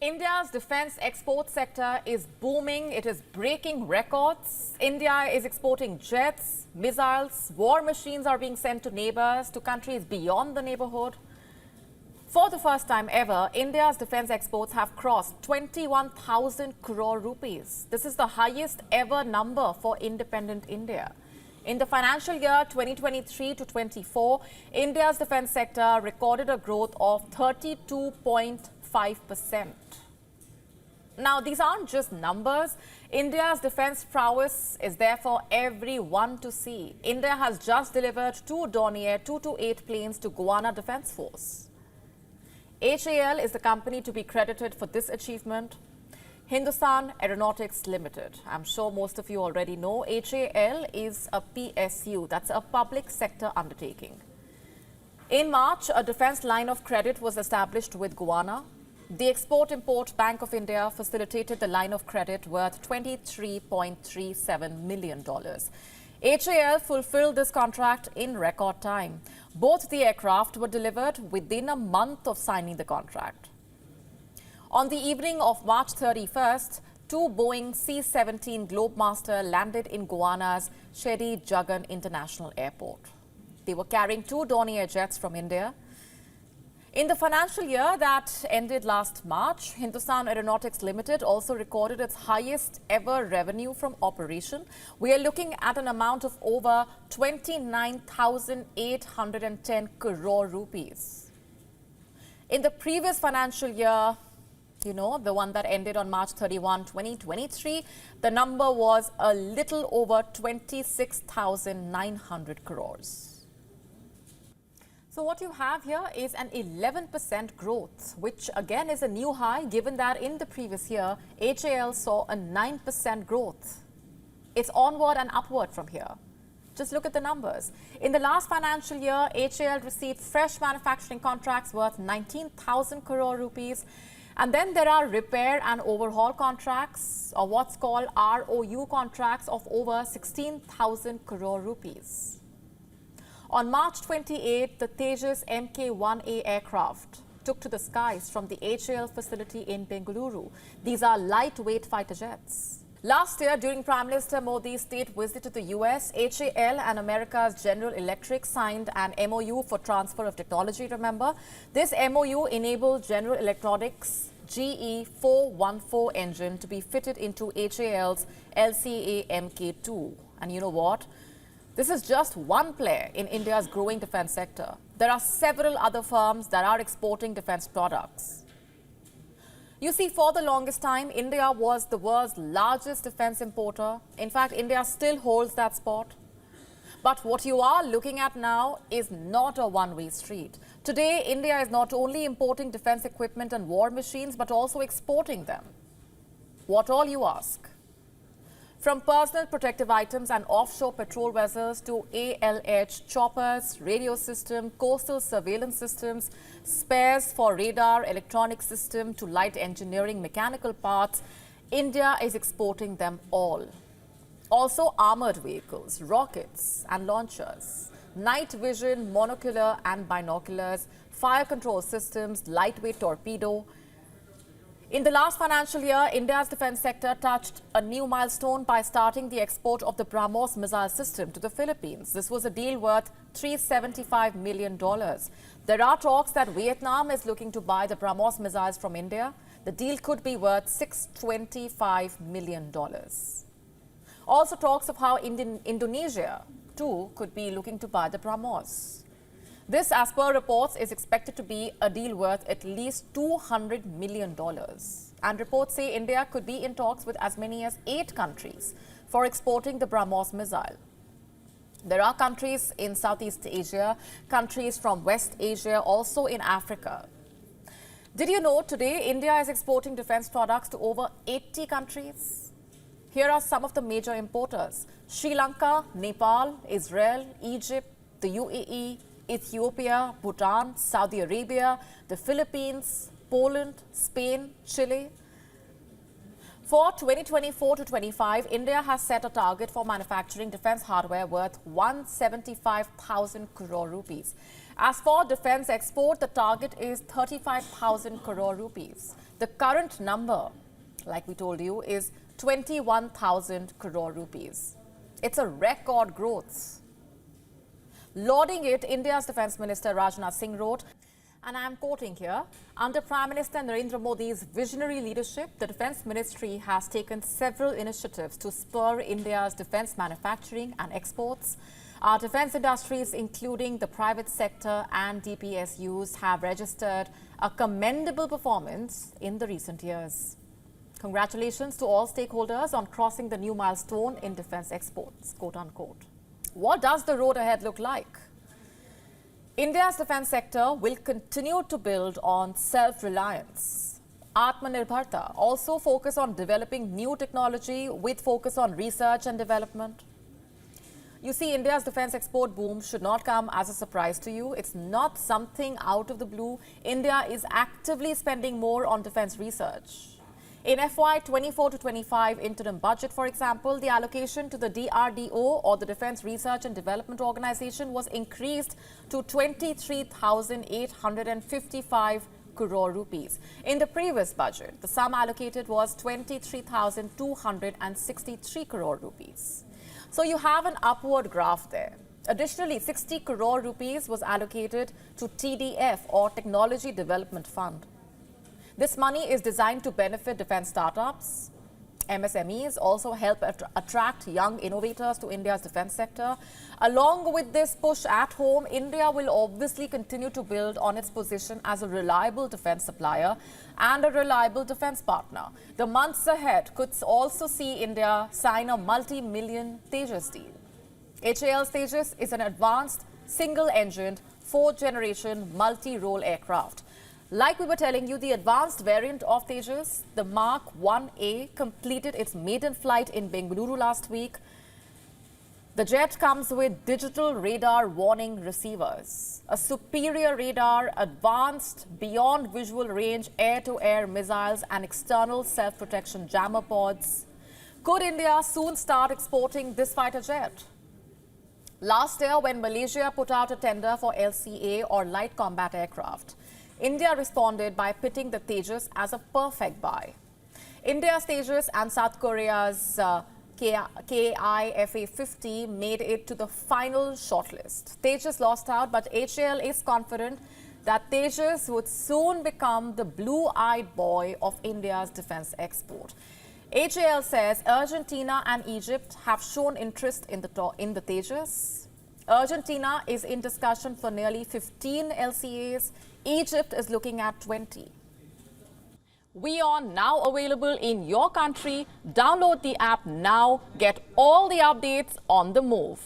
India's defense export sector is booming. It is breaking records. India is exporting jets, missiles, war machines are being sent to neighbors, to countries beyond the neighborhood. For the first time ever, India's defense exports have crossed 21,000 crore rupees. This is the highest ever number for independent India. In the financial year 2023 to 24, India's defense sector recorded a growth of 32.5%. Now, these aren't just numbers. India's defense prowess is there for everyone to see. India has just delivered 2 Dornier 228 planes to Guyana Defense Force. HAL is the company to be credited for this achievement. Hindustan Aeronautics Limited. I'm sure most of you already know HAL is a PSU, that's a public sector undertaking. In March, a defense line of credit was established with Guyana. The Export-Import Bank of India facilitated the line of credit worth $23.37 million. HAL fulfilled this contract in record time. Both the aircraft were delivered within a month of signing the contract. On the evening of March 31st, 2 Boeing C-17 Globemaster landed in Guyana's Sheri Jagan International Airport. They were carrying 2 Dornier jets from India. In the financial year that ended last March, Hindustan Aeronautics Limited also recorded its highest ever revenue from operation. We are looking at an amount of over 29,810 crore rupees. In the previous financial year, the one that ended on March 31, 2023, the number was a little over 26,900 crores. So what you have here is an 11% growth, which again is a new high given that in the previous year, HAL saw a 9% growth. It's onward and upward from here. Just look at the numbers. In the last financial year, HAL received fresh manufacturing contracts worth 19,000 crore rupees. And then there are repair and overhaul contracts, or what's called ROU contracts of over 16,000 crore rupees. On March 28, the Tejas Mk1A aircraft took to the skies from the HAL facility in Bengaluru. These are lightweight fighter jets. Last year, during Prime Minister Modi's state visit to the US, HAL and America's General Electric signed an MOU for transfer of technology, remember? This MOU enabled General Electronics' GE 414 engine to be fitted into HAL's LCA Mk2. And you know what? This is just one player in India's growing defense sector. There are several other firms that are exporting defense products. You see, for the longest time, India was the world's largest defense importer. In fact, India still holds that spot. But what you are looking at now is not a one-way street. Today, India is not only importing defense equipment and war machines, but also exporting them. What all, you ask? From personal protective items and offshore patrol vessels to ALH choppers, radio system, coastal surveillance systems, spares for radar, electronic system to light engineering mechanical parts, India is exporting them all. Also armored vehicles, rockets and launchers, night vision, monocular and binoculars, fire control systems, lightweight torpedo. In the last financial year, India's defense sector touched a new milestone by starting the export of the BrahMos missile system to the Philippines. This was a deal worth $375 million. There are talks that Vietnam is looking to buy the BrahMos missiles from India. The deal could be worth $625 million. Also talks of how Indonesia, too, could be looking to buy the BrahMos. This, as per reports, is expected to be a deal worth at least $200 million. And reports say India could be in talks with as many as 8 countries for exporting the BrahMos missile. There are countries in Southeast Asia, countries from West Asia, also in Africa. Did you know today India is exporting defense products to over 80 countries? Here are some of the major importers: Sri Lanka, Nepal, Israel, Egypt, the UAE, Ethiopia, Bhutan, Saudi Arabia, the Philippines, Poland, Spain, Chile. For 2024 to 25, India has set a target for manufacturing defense hardware worth 175,000 crore rupees. As for defense export, the target is 35,000 crore rupees. The current number, like we told you, is 21,000 crore rupees. It's a record growth. Lauding it, India's Defence Minister Rajnath Singh wrote, and I am quoting here, under Prime Minister Narendra Modi's visionary leadership, the Defence Ministry has taken several initiatives to spur India's defence manufacturing and exports. Our defence industries, including the private sector and DPSUs, have registered a commendable performance in the recent years. Congratulations to all stakeholders on crossing the new milestone in defence exports, quote unquote. What does the road ahead look like? India's defence sector will continue to build on self-reliance. Atmanirbharta also focus on developing new technology with focus on research and development. You see, India's defence export boom should not come as a surprise to you. It's not something out of the blue. India is actively spending more on defence research. In FY 24 to 25 interim budget, for example, the allocation to the DRDO or the Defence Research and Development Organization was increased to 23,855 crore rupees. In the previous budget, the sum allocated was 23,263 crore rupees. So you have an upward graph there. Additionally, 60 crore rupees was allocated to TDF or Technology Development Fund. This money is designed to benefit defence startups. MSMEs also help attract young innovators to India's defence sector. Along with this push at home, India will obviously continue to build on its position as a reliable defence supplier and a reliable defence partner. The months ahead could also see India sign a multi-million Tejas deal. HAL's Tejas is an advanced, single-engined, fourth-generation multi-role aircraft. Like we were telling you, the advanced variant of Tejas, the Mark 1A, completed its maiden flight in Bengaluru last week. The jet comes with digital radar warning receivers, a superior radar, advanced beyond visual range air-to-air missiles and external self-protection jammer pods. Could India soon start exporting this fighter jet? Last year, when Malaysia put out a tender for LCA or light combat aircraft, India responded by pitting the Tejas as a perfect buy. India's Tejas and South Korea's KIFA-50 made it to the final shortlist. Tejas lost out, but HAL is confident that Tejas would soon become the blue-eyed boy of India's defence export. HAL says Argentina and Egypt have shown interest in the Tejas. Argentina is in discussion for nearly 15 LCAs. Egypt is looking at 20. WION now available in your country. Download the app now. Get all the updates on the move.